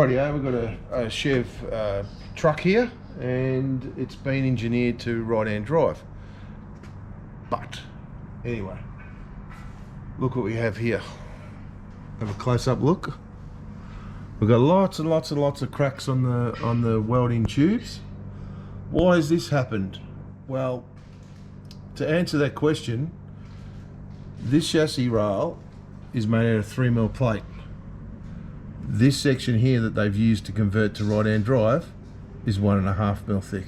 Rightio, we've got a Chev truck here, and it's been engineered to right-hand drive. But anyway, look what we have here. Have a close-up look. We've got lots and lots and lots of cracks on the welding tubes. Why has this happened? Well, to answer that question, this chassis rail is made out of 3mm plate. This section here that they've used to convert to right-hand drive is 1.5mm thick.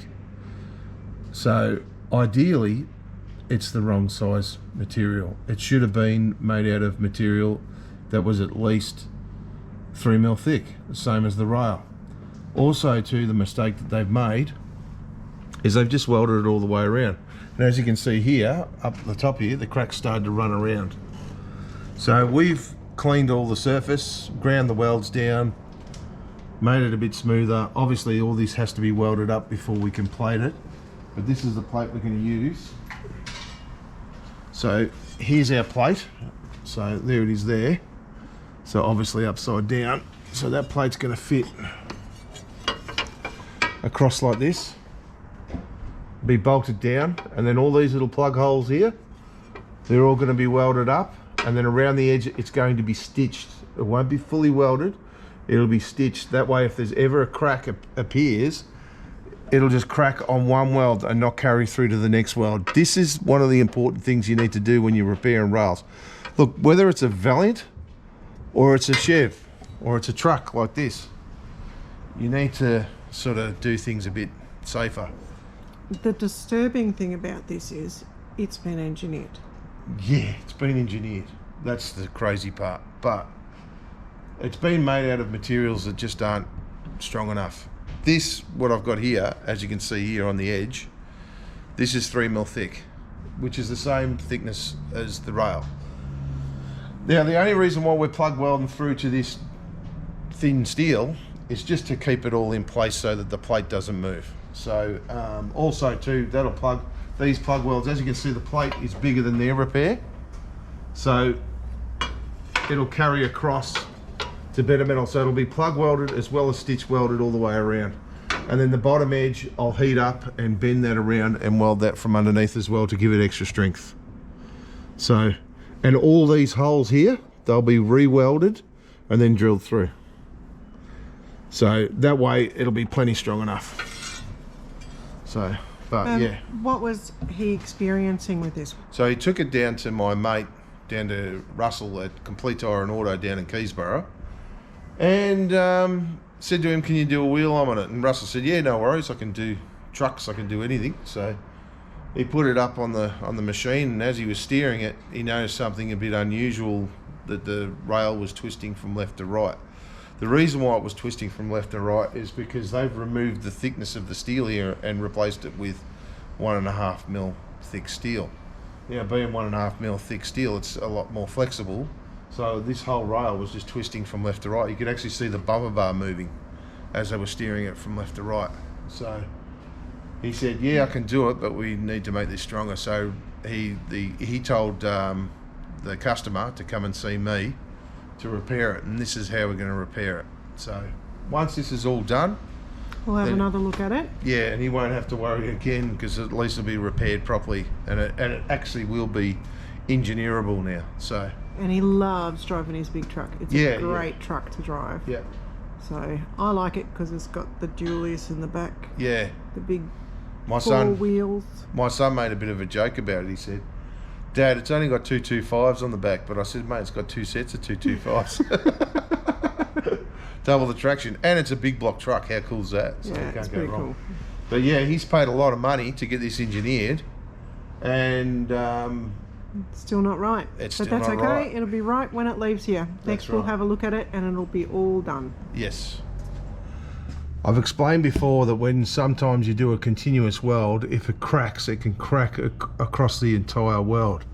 So ideally, it's the wrong size material. It should have been made out of material that was at least 3mm thick, the same as the rail. Also too, the mistake that they've made is they've just welded it all the way around. And as you can see here, up the top here, the cracks started to run around. So we've cleaned all the surface, ground the welds down, made it a bit smoother. Obviously all this has to be welded up before we can plate it, but this is the plate we're going to use. So here's our plate. So there it is there. So obviously upside down. So that plate's going to fit across like this, be bolted down, and then all these little plug holes here, they're all going to be welded up, and then around the edge it's going to be stitched. It won't be fully welded, it'll be stitched. That way if there's ever a crack appears, it'll just crack on one weld and not carry through to the next weld. This is one of the important things you need to do when you're repairing rails. Look, whether it's a Valiant or it's a Chev or it's a truck like this, you need to sort of do things a bit safer. The disturbing thing about this is it's been engineered. Yeah, it's been engineered. That's the crazy part. But it's been made out of materials that just aren't strong enough. This, what I've got here, as you can see here on the edge, this is 3mm thick, which is the same thickness as the rail. Now, the only reason why we're plug welding through to this thin steel is just to keep it all in place so that the plate doesn't move. So also too, that'll plug these plug welds. As you can see, the plate is bigger than their repair, so it'll carry across to better metal. So it'll be plug welded as well as stitch welded all the way around. And then the bottom edge, I'll heat up and bend that around and weld that from underneath as well to give it extra strength. So, and all these holes here, they'll be re-welded and then drilled through. So that way it'll be plenty strong enough. So, but yeah. What was he experiencing with this? So he took it down to my mate, down to Russell at Complete Tyre and Auto down in Keysborough, and said to him, can you do a wheel arm on it? And Russell said, yeah, no worries, I can do trucks, I can do anything. So he put it up on the machine, and as he was steering it, he noticed something a bit unusual, that the rail was twisting from left to right. The reason why it was twisting from left to right is because they've removed the thickness of the steel here and replaced it with 1.5mm thick steel. Now, being 1.5mm thick steel, it's a lot more flexible. So this whole rail was just twisting from left to right. You could actually see the bumper bar moving as they were steering it from left to right. So he said, yeah, I can do it, but we need to make this stronger. So he told the customer to come and see me to repair it, and this is how we're going to repair it. So once this is all done, we'll have another look at it. Yeah, and he won't have to worry again, because at least it'll be repaired properly, and it actually will be engineerable now. So. And he loves driving his big truck. It's a great truck to drive. Yeah. So I like it because it's got the dualies in the back. Yeah. The big four wheels. My son made a bit of a joke about it. He said, Dad, it's only got 225s on the back, but I said, mate, it's got two sets of 225s. Double the traction, and it's a big block truck. How cool is that? So yeah, you can't it's go pretty wrong. cool. But yeah, he's paid a lot of money to get this engineered, and still not right. But that's okay. Right. It'll be right when it leaves here. Next we'll have a look at it, and it'll be all done. Yes. I've explained before that when sometimes you do a continuous weld, if it cracks, it can crack across the entire weld.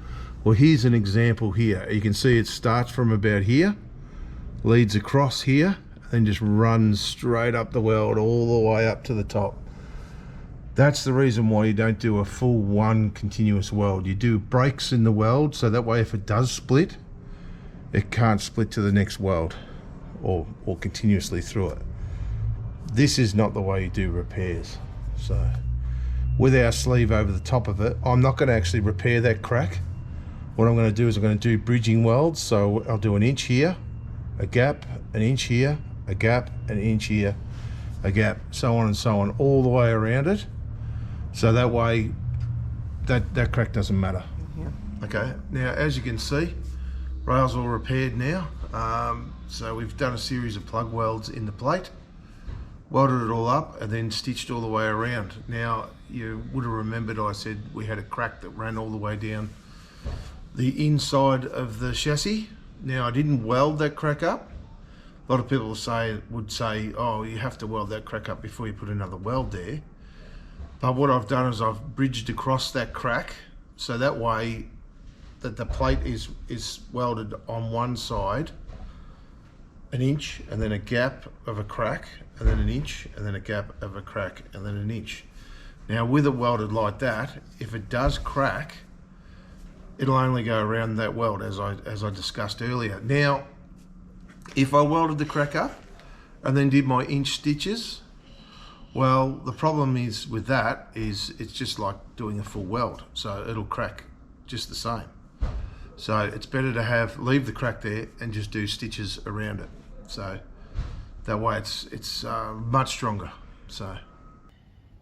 Well, here's an example here. You can see it starts from about here, leads across here, and then just runs straight up the weld all the way up to the top. That's the reason why you don't do a full one continuous weld. You do breaks in the weld, so that way if it does split, it can't split to the next weld or continuously through it. This is not the way you do repairs. So with our sleeve over the top of it, I'm not going to actually repair that crack. What I'm going to do is I'm going to do bridging welds. So I'll do an inch here, a gap, an inch here, a gap, an inch here, a gap, so on and so on, all the way around it. So that way that crack doesn't matter. Yeah. Okay, now as you can see, rail's all repaired now. So we've done a series of plug welds in the plate, welded it all up, and then stitched all the way around. Now, you would have remembered I said we had a crack that ran all the way down the inside of the chassis. Now, I didn't weld that crack up. A lot of people would say, oh, you have to weld that crack up before you put another weld there. But what I've done is I've bridged across that crack, so that way that the plate is welded on one side, an inch, and then a gap of a crack, and then an inch, and then a gap of a crack, and then an inch. Now with it welded like that, if it does crack, it'll only go around that weld as I discussed earlier. Now, if I welded the crack up and then did my inch stitches, well, the problem is with that is it's just like doing a full weld, so it'll crack just the same. So it's better to leave the crack there and just do stitches around it. So that way it's much stronger. So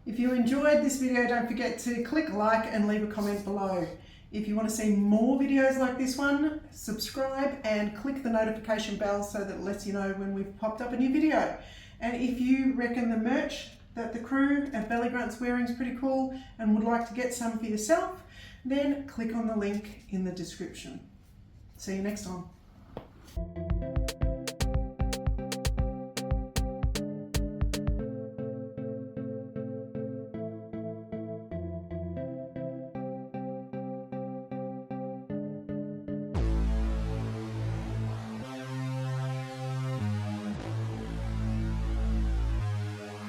If you enjoyed this video, don't forget to click like and leave a comment below. If you want to see more videos like this one, subscribe and click the notification bell so that it lets you know when we've popped up a new video. And if you reckon the merch that the crew at Belly Grunt's wearing is pretty cool and would like to get some for yourself, then click on the link in the description. See you next time.